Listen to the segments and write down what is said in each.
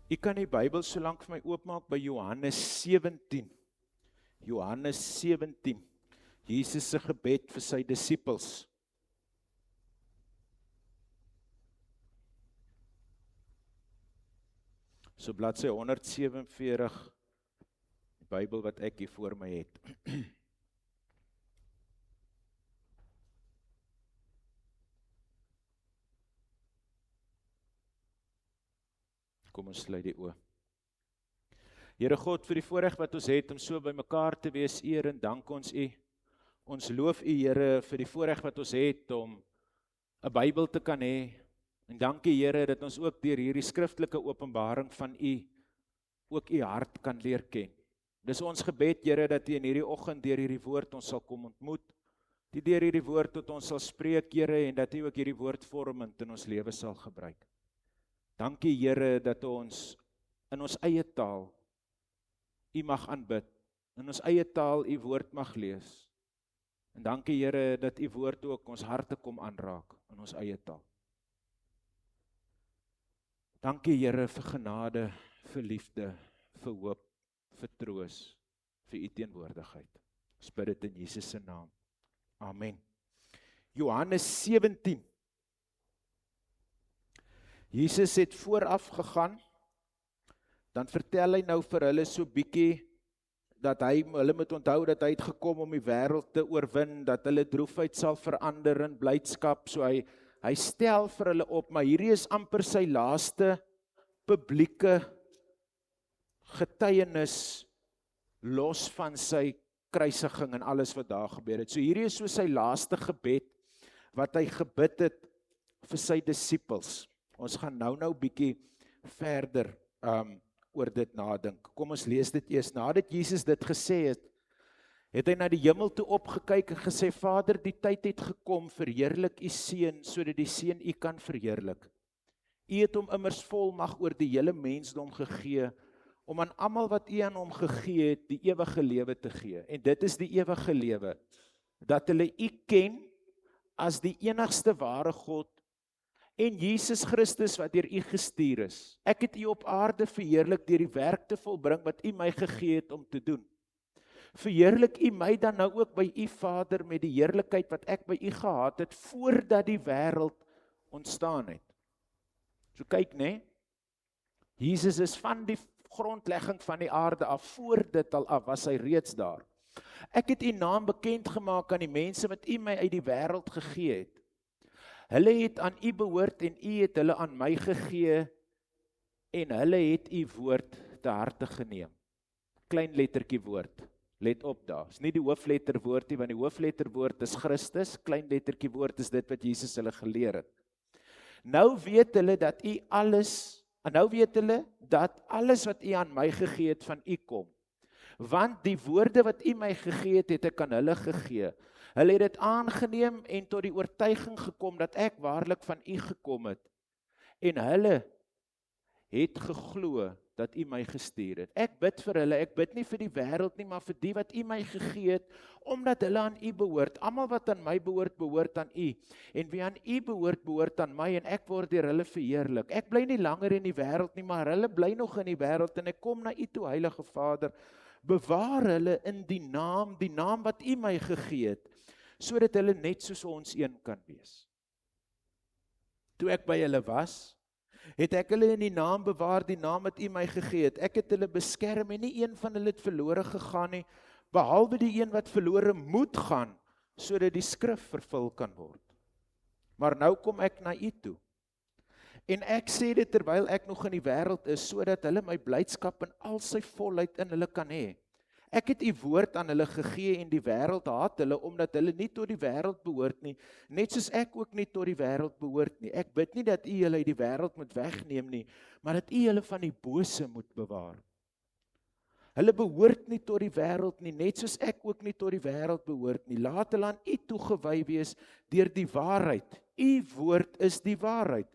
Ek kan die Bybel so lank vir my oopmaak by Johannes 17. Johannes 17. Jesus se gebed vir sy disippels. So bladsy 147, die Bybel wat ek hier voor my het. Kom ons sluit die oë. Here God, vir die voorreg wat ons het om so by mekaar te wees, eer en dank ons U. Ons loof U, Here, vir die voorreg wat ons het om 'n Bybel te kan hê. En dankie, Here, dat ons ook deur hierdie skriftelike openbaring van U ook U hart kan leer ken. Dis ons gebed, Here, dat U in hierdie oggend deur hierdie woord ons sal kom ontmoet. Die deur hierdie woord tot ons sal spreek, Here, en dat U ook hierdie woord vormend in ons lewe sal gebruik. Dankie, Here, dat ons in ons eie taal U mag aanbid, in ons eie taal U woord mag lees. En dankie, Here, dat U woord ook ons harte kom aanraak in ons eie taal. Dankie, Here, vir genade, vir liefde, vir hoop, vir troos, vir U teenwoordigheid. Ons bid dit in Jesus se naam. Amen. Johannes 17. Jesus het vooraf gegaan, dan vertel hy nou vir hulle so bietjie, dat hulle moet onthou dat hy het gekom om die wêreld te oorwin, dat hulle droefheid sal verander in blydskap, so hy stel vir hulle op, maar hierdie is amper sy laaste publieke getuienis, los van sy kruisiging en alles wat daar gebeur het. So hierdie is so sy laaste gebed, wat hy gebid het vir sy disippels. Ons gaan nou bietjie verder oor dit nadink. Kom ons lees dit eers. Nadat Jesus dit gesê het, het hy na die hemel toe opgekyk en gesê, Vader, die tyd het gekom, verheerlik U Seun, sodat die Seun U kan verheerlik. U het hom immers volmag oor die hele mensdom gegee, om aan almal wat U aan hom gegee het, die ewige lewe te gee. En dit is die ewige lewe, dat hulle U ken as die enigste ware God, en Jesus Christus wat deur U gestuur is. Ek het U op aarde verheerlik deur die werk te volbring wat U my gegee het om te doen. Verheerlik U my dan nou ook by U Vader met die heerlikheid wat ek by U gehad het voordat die wêreld ontstaan het. So kyk, né? Jesus is van die grondlegging van die aarde af, voor dit al af, was hy reeds daar. Ek het U naam bekend gemaak aan die mense wat U my uit die wêreld gegee het. Hulle het aan U behoort en U het hulle aan my gegee en hulle het U woord te harte geneem. Klein lettertjie woord, let op daar. Is nie die hoofletter woord nie, want die hoofletter woord is Christus, klein lettertjie woord is dit wat Jesus hulle geleer het. Nou weet hulle dat alles wat U aan my gegee het van U kom. Want die woorde wat U my gegee het, het ek aan hulle gegee. Hulle het dit aangeneem en tot die oortuiging gekom dat ek waarlik van U gekom het. En hulle het geglo dat U my gestuur het. Ek bid vir hulle, ek bid nie vir die wêreld nie, maar vir die wat U my gegee het, omdat hulle aan U behoort. Almal wat aan my behoort, behoort aan U. En wie aan U behoort, behoort aan my, en ek word deur hulle verheerlik. Ek bly nie langer in die wêreld nie, maar hulle bly nog in die wêreld, en ek kom na U toe, Heilige Vader. Bewaar hulle in die naam wat U my gegee het, sodat hulle net soos ons een kan wees. Toe ek by hulle was, het ek hulle in die naam bewaar, die naam wat U my gegee het. Ek het hulle beskerm en nie een van hulle het verlore gegaan nie, behalwe die een wat verlore moet gaan, sodat die skrif vervul kan word. Maar nou kom ek na U toe. En ek sê dit terwyl ek nog in die wêreld is, sodat hulle my blydskap in al sy volheid in hulle kan hê. Ek het U woord aan hulle gegee en die wêreld haat hulle, omdat hulle nie tot die wêreld behoort nie, net soos ek ook nie tot die wêreld behoort nie. Ek bid nie dat U hulle uit die wêreld moet wegneem nie, maar dat U hulle van die bose moet bewaar. Hulle behoort nie tot die wêreld nie, net soos ek ook nie tot die wêreld behoort nie. Laat hulle aan U toegewy wees deur die waarheid. U woord is die waarheid.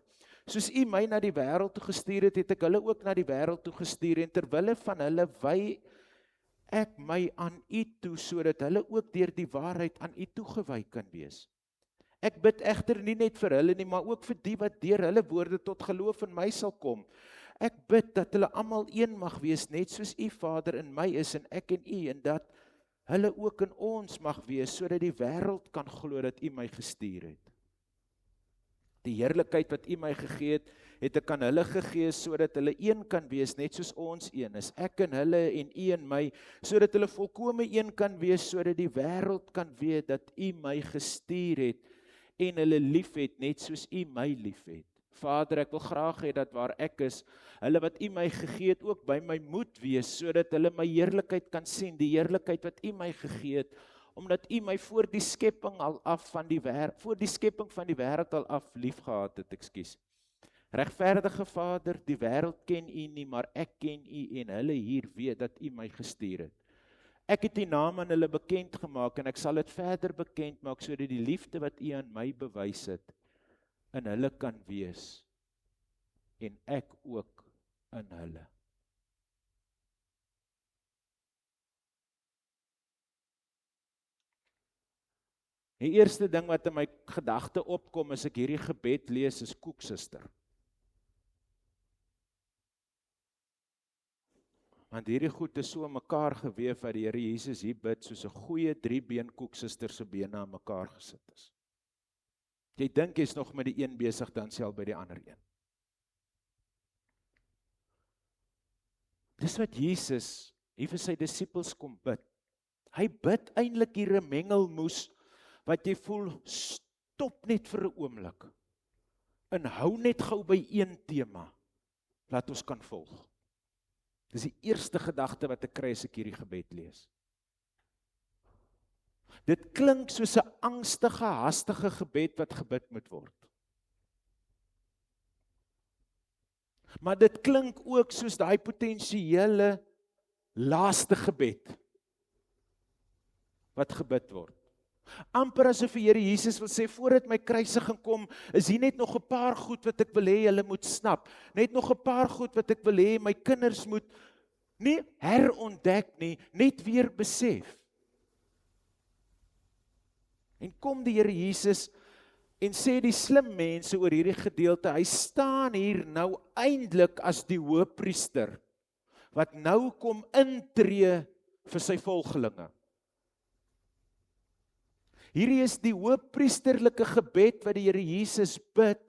Soos U my na die wêreld toe gestuur het, het ek hulle ook na die wêreld toe gestuur, en terwille van hulle wy ek my aan U toe, sodat hulle ook deur die waarheid aan U toegewy kan wees. Ek bid egter nie net vir hulle nie, maar ook vir die wat deur hulle woorde tot geloof in my sal kom, Ek bid dat hulle almal een mag wees, net soos U Vader in my is en ek in U, en dat hulle ook in ons mag wees, sodat die wêreld kan glo dat U my gestuur het. Die heerlikheid wat U my gegee het, het ek aan hulle gegee, sodat hulle een kan wees, net soos ons een is. Ek in hulle en U in my, sodat hulle volkome een kan wees, sodat die wêreld kan weet dat U my gestuur het, en hulle lief het, net soos U my lief het. Vader, ek wil graag hê dat waar ek is, hulle wat U my gegee het, ook by my moet wees, sodat hulle my heerlikheid kan sien, die heerlikheid wat U my gegee het, omdat U my voor die skepping al af van die wêreld, voor die skepping van die wêreld al af liefgehad het, ekskuus. Regverdige Vader, die wêreld ken U nie, maar ek ken U en hulle hier weet dat U my gestuur het. Ek het U naam aan hulle bekend gemaak en ek sal dit verder bekend maak, sodat die liefde wat U aan my bewys het, in hulle kan wees, en ek ook in hulle. Die eerste ding wat in my gedagte opkom as ek hierdie gebed lees, is koeksuster. Want hierdie goed is so in mekaar geweef dat die Here Jesus hier bid, soos 'n goeie 3-been koeksuster se bene aan mekaar gesit is. Jy dink jy's nog met die een besig, dan self by die ander een. Dis wat Jesus hier vir sy disippels kom bid. Hy bid eintlik hier 'n mengelmoes, wat jy voel, stop net vir 'n oomblik, en hou net gou by een tema, laat ons kan volg. Dis die eerste gedagte wat ek kry as ek hierdie gebed lees. Dit klink soos 'n angstige, haastige gebed wat gebid moet word. Maar dit klink ook soos daai potensiële laaste gebed wat gebid word. Amper asof die Here Jesus wil sê, voordat my kruisiging kom, is hier net nog 'n paar goed wat ek wil hê julle moet snap. Net nog 'n paar goed wat ek wil hê my kinders moet nie herontdek nie, net weer besef. En kom die Here Jesus en sê die slim mense oor hierdie gedeelte, hy staan hier nou eintlik as die hoëpriester, wat nou kom intree vir sy volgelinge. Hierdie is die hoëpriesterlike gebed wat die Here Jesus bid.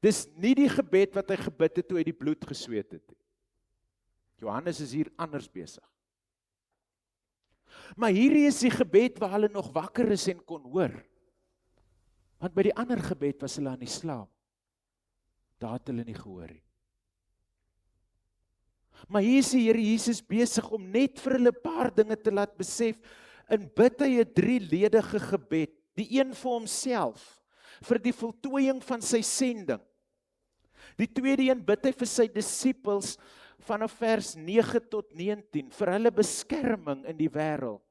Dis nie die gebed wat hy gebid het toe hy die bloed gesweet het. Johannes is hier anders besig. Maar hierdie is die gebed waar hulle nog wakker is en kon hoor. Want by die ander gebed was hulle aan die slaap. Daar het hulle nie gehoor nie. Maar hier is die Here Jesus besig om net vir hulle 'n paar dinge te laat besef, en bid hy 'n 3-ledige gebed, die een vir homself, vir die voltooiing van sy sending. Die tweede een bid hy vir sy disippels vanaf vers 9 tot 19, vir hulle beskerming in die wêreld.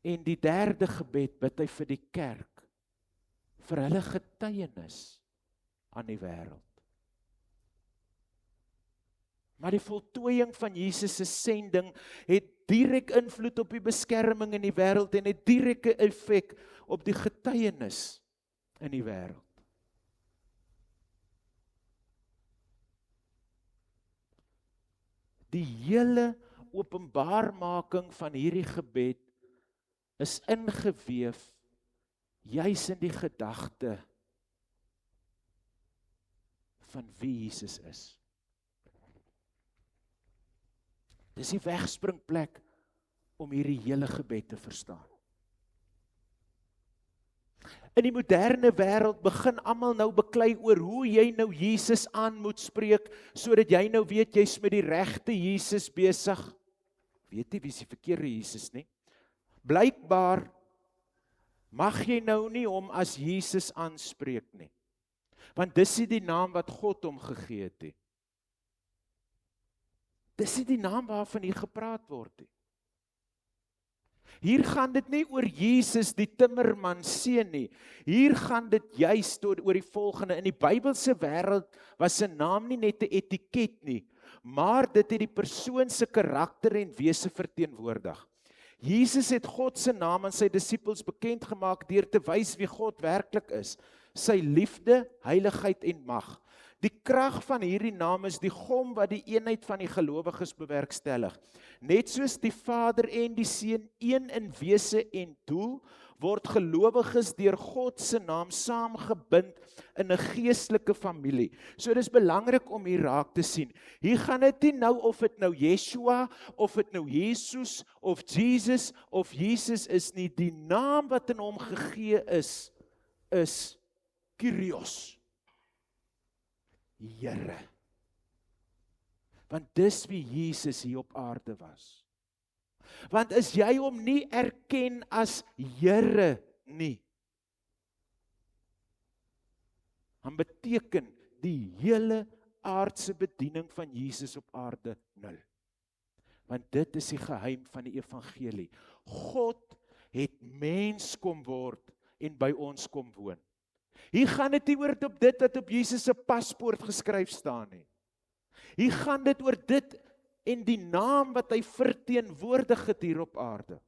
En die derde gebed bid hy vir die kerk, vir hulle getuienis aan die wêreld. Maar die voltooiing van Jesus se sending het direk invloed op die beskerming in die wêreld en het direkte effek op die getuienis in die wêreld. Die hele openbaarmaking van hierdie gebed is ingeweef juis in die gedagte van wie Jesus is. Dis die wegspringplek om hierdie hele gebed te verstaan. In die moderne wêreld begin almal nou beklei oor hoe jy nou Jesus aan moet spreek, sodat jy nou weet jy's met die regte Jesus besig. Weet nie wie is die verkeerde Jesus nie. Blykbaar mag jy nou nie hom as Jesus aanspreek nie. Want dis nie die naam wat God hom gegee het nie. Dis nie die naam waarvan hier gepraat word nie. Hier gaan dit nie oor Jesus die timmerman seun nie. Hier gaan dit juist oor die volgende. In die Bybelse wêreld was 'n naam nie net 'n etiket nie, maar dit het die persoon se karakter en wese verteenwoordig. Jesus het God se naam aan sy disippels bekend gemaak deur te wys wie God werklik is, sy liefde, heiligheid en mag. Die krag van hierdie naam is die gom wat die eenheid van die gelowiges bewerkstellig. Net soos die Vader en die Seun een in wese en doel, word gelowiges deur God se naam saamgebind in 'n geestelike familie. So dis belangrik om hier raak te sien. Hier gaan dit nie nou of dit nou Yeshua, of dit nou Jesus, of Jesus, of Jesus is nie. Die naam wat in hom gegee is Kyrios. Here. Want dis wie Jesus hier op aarde was. Want as jy hom nie erken as Here nie, dan beteken die hele aardse bediening van Jesus op aarde nul. Want dit is die geheim van die evangelie. God het mens kom word en by ons kom woon. Hier gaan dit nie oor op dit wat op Jesus se paspoort geskryf staan nie. Hier gaan dit oor dit en die naam wat hy verteenwoordig het hier op aarde.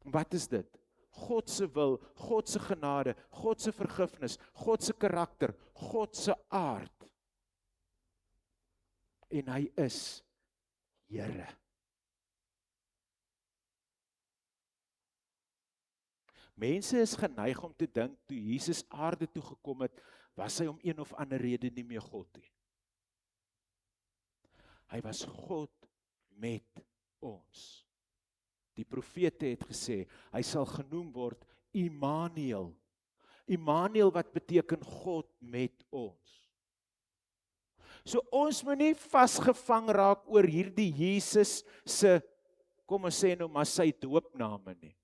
Wat is dit? God se wil, God se genade, God se vergifnis, God se karakter, God se aard. En hy is Here. Mense is geneig om te dink, toe Jesus aarde toe gekom het, was hy om een of ander rede nie meer God nie. Hy was God met ons. Die profete het gesê, hy sal genoem word Immanuel. Immanuel wat beteken God met ons. So ons moet nie vasgevang raak oor hierdie Jesus se, kom ons sê nou maar sy doopname nie.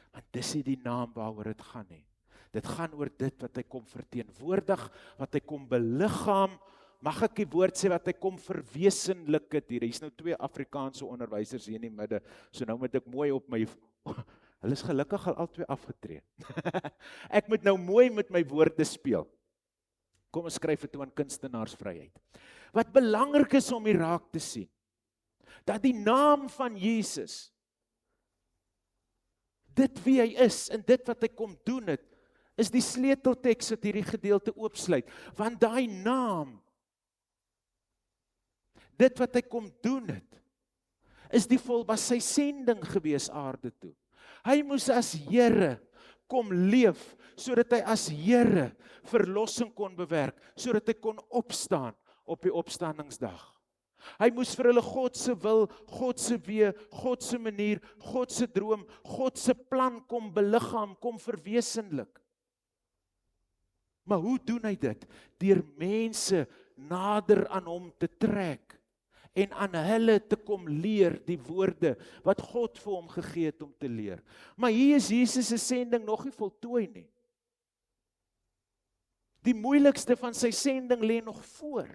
Want dis nie die naam waaroor dit gaan nie. Dit gaan oor dit wat hy kom verteenwoordig, wat hy kom beliggaam. Mag ek die woord sê wat hy kom verwesenlik het hier. Hier is nou 2 Afrikaanse onderwysers hier in die midde. So nou moet ek mooi op my, hulle is gelukkig al 2 afgetree. Ek moet nou mooi met my woorde speel. Kom ons skryf dit toe aan kunstenaarsvryheid. Wat belangrik is om hier raak te sien, dat die naam van Jesus, dit wie hy is en dit wat hy kom doen het, is die sleutelteks wat hierdie gedeelte oopsluit. Want daai naam, dit wat hy kom doen het, is was sy sending gewees aarde toe. Hy moes as Here kom leef, sodat hy as Here verlossing kon bewerk, sodat hy kon opstaan op die opstandingsdag. Hy moes vir hulle God se wil, God se wee, God se manier, God se droom, God se plan kom beliggaam, kom verwesenlik. Maar hoe doen hy dit? Deur mense nader aan hom te trek en aan hulle te kom leer die woorde wat God vir hom gegee het om te leer. Maar hier is Jesus se sending nog nie voltooi nie. Die moeilikste van sy sending lê nog voor.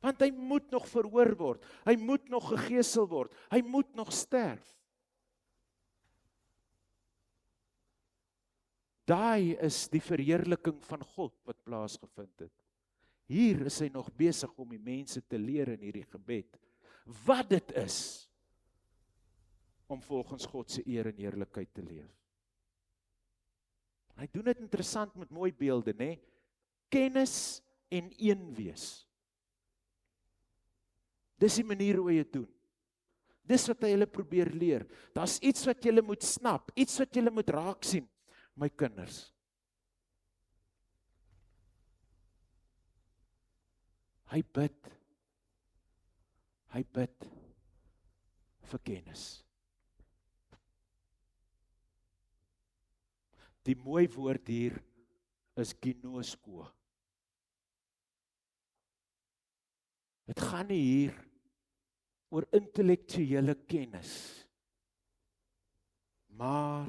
Want hy moet nog verhoor word, hy moet nog gegeesel word, hy moet nog sterf. Daai is die verheerliking van God wat plaasgevind het. Hier is hy nog besig om die mense te leer in hierdie gebed, wat dit is, om volgens God se eer en heerlikheid te leef. Hy doen dit interessant met mooi beelde, né? Kennis en een wees. Dis die manier hoe hy dit doen. Dis wat hy hulle probeer leer. Daar's iets wat julle moet snap, iets wat julle moet raak sien, my kinders. Hy bid vir kennis. Die mooi woord hier is ginosko. Het gaan nie hier oor intellektuele kennis, maar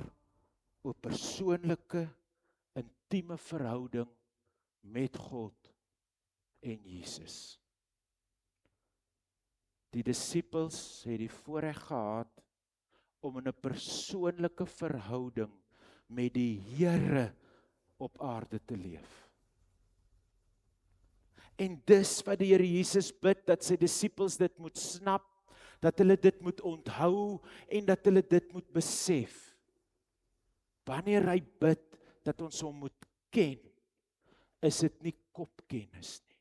oor persoonlike, intieme verhouding met God en Jesus. Die disippels het die voorreg gehad om in 'n persoonlike verhouding met die Here op aarde te leef. En dis wat die Here Jesus bid, dat sy disippels dit moet snap, dat hulle dit moet onthou en dat hulle dit moet besef. Wanneer hy bid dat ons hom moet ken, is dit nie kopkennis nie,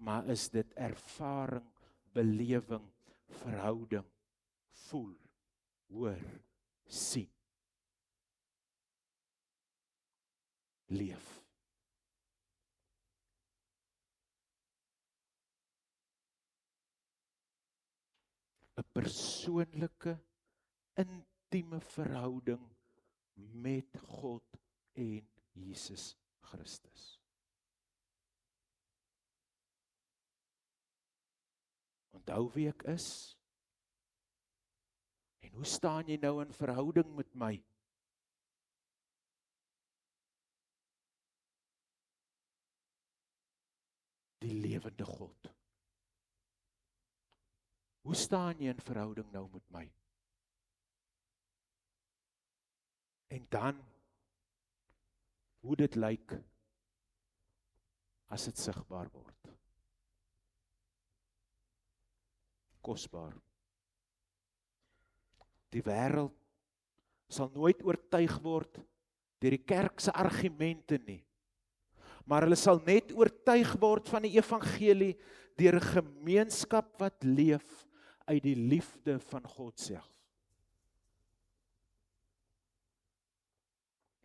maar is dit ervaring, belewing, verhouding, voel, hoor, sien, leef. 'n persoonlike, intieme verhouding met God en Jesus Christus. Onthou wie ek is, en hoe staan jy nou in verhouding met my? Die lewende God. Hoe staan jy in verhouding nou met my? En dan, hoe dit lyk, as dit sigbaar word. Kosbaar. Die wêreld sal nooit oortuig word deur die kerk se argumente nie, maar hulle sal net oortuig word van die evangelie deur 'n gemeenskap wat leef uit die liefde van God self.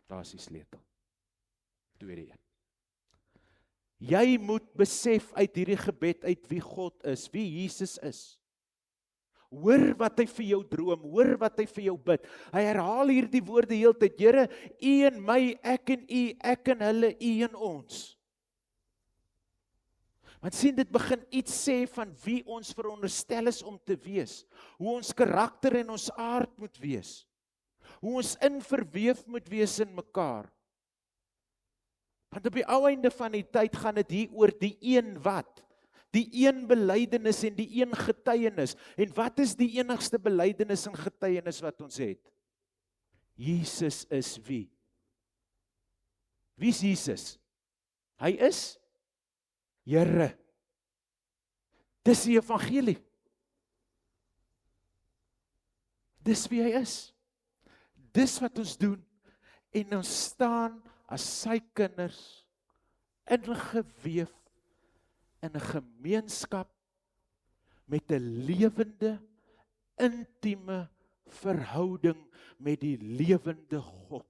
Daar is die sleutel. Tweede een. Jy moet besef uit hierdie gebed uit wie God is, wie Jesus is. Hoor wat hy vir jou droom, hoor wat hy vir jou bid. Hy herhaal hierdie woorde heeltyd, Here, U en my, ek en U, ek en hulle, U en ons. Want sien, dit begin iets sê van wie ons veronderstel is om te wees, hoe ons karakter en ons aard moet wees, hoe ons inverweef moet wees in mekaar. Want op die ou einde van die tyd gaan dit hier oor die een wat, die een belydenis en die een getuienis. En wat is die enigste belydenis en getuienis wat ons het? Jesus is wie? Wie is Jesus? Hy is Here. Dis die evangelie. Dis wie hy is. Dis wat ons doen. En ons staan as sy kinders ingeweef in 'n gemeenskap met 'n lewende, intieme verhouding met die lewende God.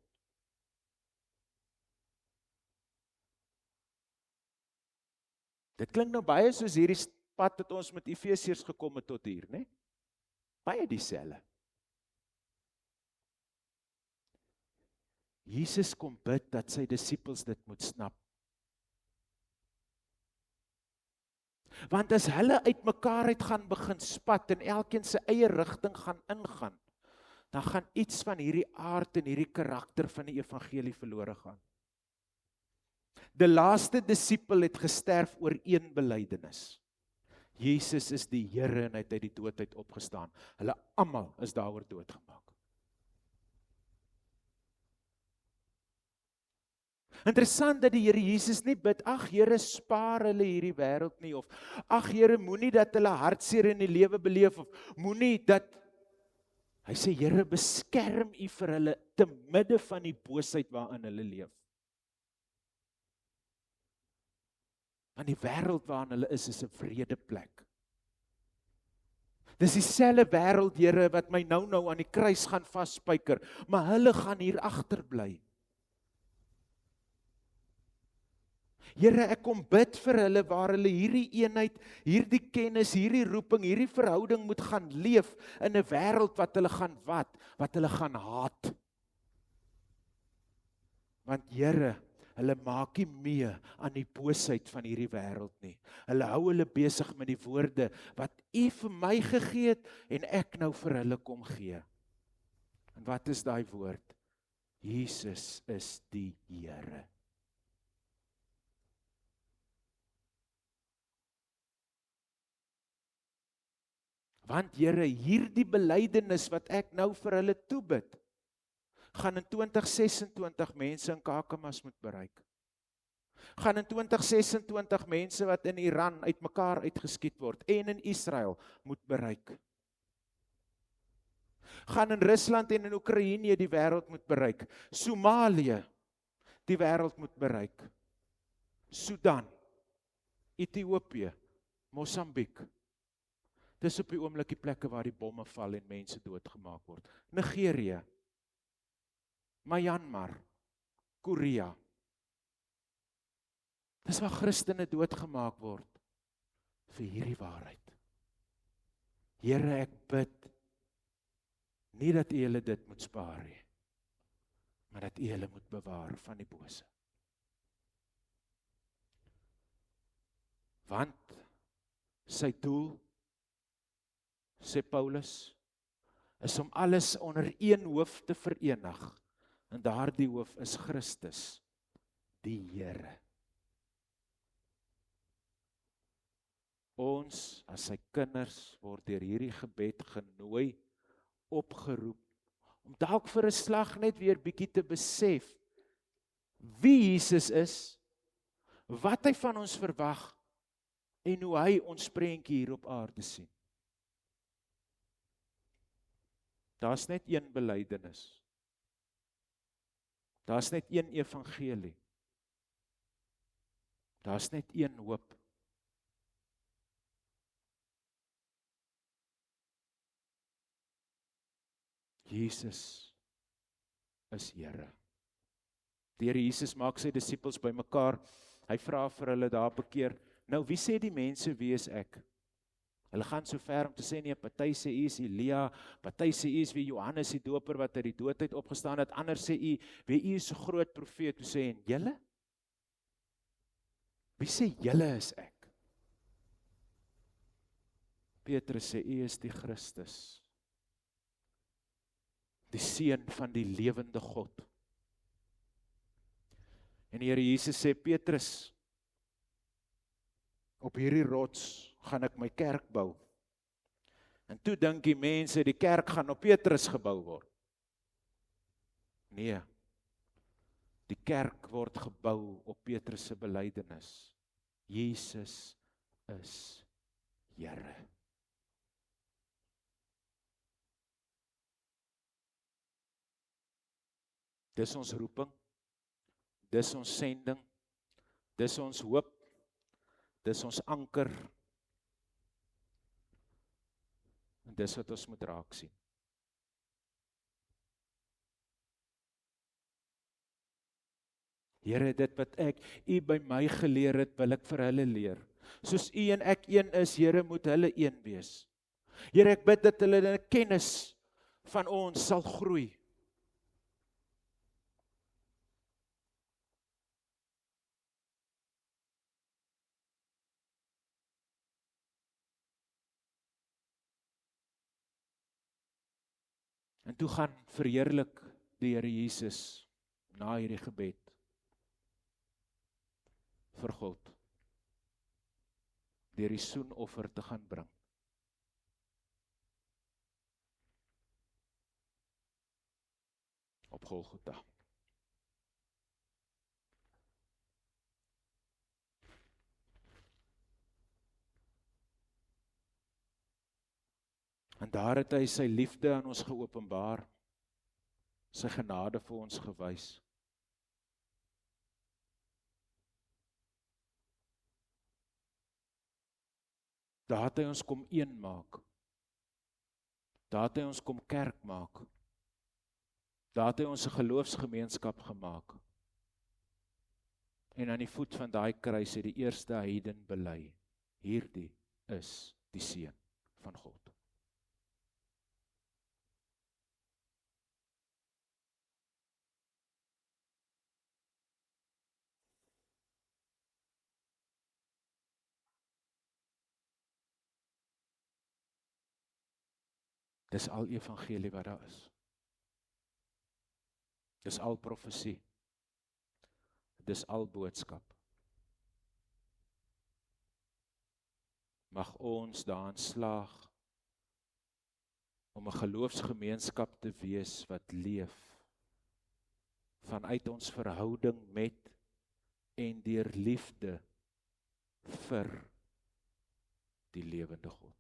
Dit klink nou baie soos hierdie pad wat ons met Efesiërs gekom het tot hier, né? Baie dieselfde. Jesus kom bid dat sy disippels dit moet snap. Want as hulle uit mekaar uit gaan begin spat en elkeen sy eie rigting gaan ingaan, dan gaan iets van hierdie aard en hierdie karakter van die evangelie verlore gaan. Die laaste disipel het gesterf oor een belydenis. Jesus is die Here en hy het uit die dood uit opgestaan. Hulle almal is daaroor doodgemaak. Interessant dat die Here Jesus nie bid, ag Here, spaar hulle hierdie wêreld nie, of ag Here, moenie dat hulle hartseer in die lewe beleef, of moenie dat, hy sê Here, beskerm U vir hulle te midde van die boosheid waarin hulle leef. Want die wêreld waarin hulle is 'n vrede plek. Dis dieselfde wêreld, Here, wat my nou aan die kruis gaan vasspyker, maar hulle gaan hier agterbly. Here, ek kom bid vir hulle waar hulle hierdie eenheid, hierdie kennis, hierdie roeping, hierdie verhouding moet gaan leef in 'n wêreld wat hulle gaan wat hulle gaan haat. Want Here, hulle maak nie mee aan die boosheid van hierdie wêreld nie. Hulle hou hulle besig met die woorde wat U vir my gegee het en ek nou vir hulle kom gee. En wat is daai woord? Jesus is die Here. Want Here, hierdie belydenis wat ek nou vir hulle toebid, gaan in 2026 mense in Kakamas moet bereik. Gaan in 2026 mense wat in Iran uitmekaar uitgeskiet word en in Israel moet bereik. Gaan in Rusland en in Oekraïne die wêreld moet bereik. Somalië, die wêreld moet bereik. Sudan, Ethiopië, Mosambiek. Dis op die oomblik die plekke waar die bomme val en mense doodgemaak word. Nigerië, Myanmar, Korea. Dis waar Christene doodgemaak word vir hierdie waarheid. Here, ek bid, nie dat U hulle dit moet spaar nie, maar dat U hulle moet bewaar van die bose. Want sy doel, sê Paulus, is om alles onder een hoof te verenig, en daardie hoof is Christus, die Here. Ons, as sy kinders, word deur hierdie gebed genooi, opgeroep, om dalk vir 'n slag net weer bietjie te besef, wie Jesus is, wat hy van ons verwag, en hoe hy ons prentjie hier op aarde sien. Daar's net een belydenis. Daar's net een evangelie. Daar's net een hoop. Jesus is Here. Die Here Jesus maak sy disippels bymekaar. Hy vra vir hulle daar op 'n keer, nou wie sê die mense wie is ek? Hulle gaan so ver om te sê nee, party sê U is Elia, party sê U is wie Johannes die Doper wat uit die dood uit opgestaan het, ander sê U wie U is 'n groot profeet. Toe sê en julle? Wie sê julle is ek? Petrus sê U is die Christus, die seun van die lewende God. En die Here Jesus sê, Petrus, op hierdie rots gaan ek my kerk bou. En toe dink die mense, die kerk gaan op Petrus gebou word. Nee, die kerk word gebou op Petrus se belydenis. Jesus is Here. Dis ons roeping, dis ons sending, dis ons hoop, dis ons anker, en dis wat ons moet raak sien. Here, dit wat U by my geleer het, wil ek vir hulle leer. Soos U en ek een is, Here, moet hulle een wees. Here, ek bid dat hulle in 'n kennis van ons sal groei. En toe gaan verheerlik die Here Jesus na hierdie gebed vir God deur die soenoffer te gaan bring. Op Golgotha. En daar het hy sy liefde aan ons geopenbaar, sy genade vir ons gewys. Daar het hy ons kom een maak. Daar het hy ons kom kerk maak. Daar het hy ons 'n geloofsgemeenskap gemaak. En aan die voet van daai kruis het die eerste heiden bely, hierdie is die seun van God. Dis al evangelie wat daar is. Dis al profesie. Dis al boodskap. Mag ons daarin slaag om 'n geloofsgemeenskap te wees wat leef vanuit ons verhouding met en deur liefde vir die lewende God.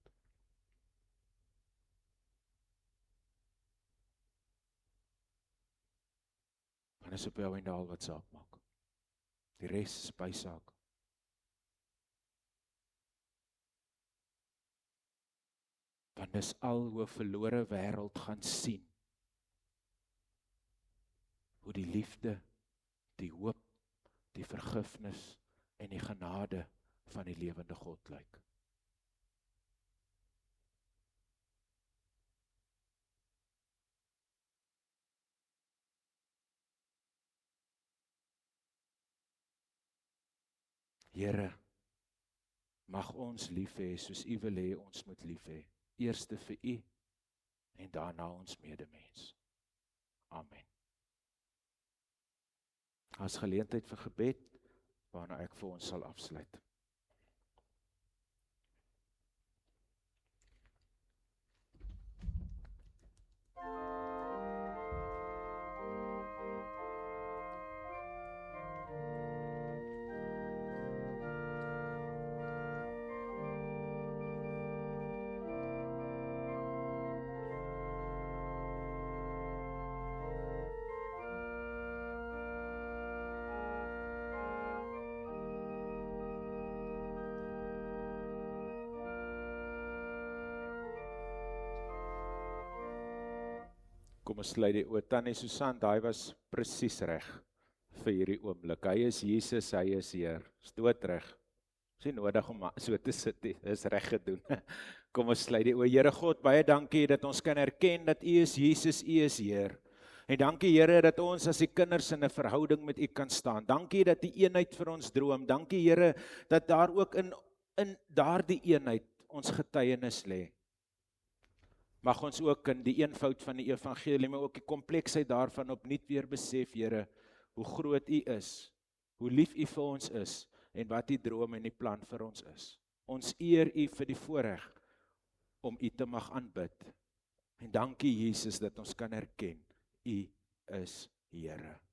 En is op jou en daal wat saak maak. Die res is bysaak. Want dis al hoe 'n verlore wêreld gaan sien. Hoe die liefde, die hoop, die vergifnis en die genade van die lewende God lyk. Here, mag ons lief hê soos U wil hê ons moet lief hê. Eerste vir U en daarna ons medemens. Amen. As geleentheid vir gebed, waarna ek vir ons sal afsluit. Kom ons sluit die oë. Tannie Susan, daai was presies reg vir hierdie oomblik. Hy is Jesus, hy is Heer. Is doodreg. Is nie nodig om so te sit nie. Dis reg gedoen. Kom ons sluit die oë. Here God, baie dankie dat ons kan erken dat U is Jesus, U is Heer. En dankie Here dat ons as die kinders in 'n verhouding met U kan staan. Dankie dat die eenheid vir ons droom. Dankie Here dat daar ook in daardie eenheid ons getuienis lê. Mag ons ook in die eenvoud van die evangelie, maar ook die kompleksheid daarvan opnuut weer besef, Here, hoe groot U is, hoe lief U vir ons is, en wat U droom en die plan vir ons is. Ons eer U vir die voorreg om U te mag aanbid. En dankie Jesus dat ons kan erken, U is Here.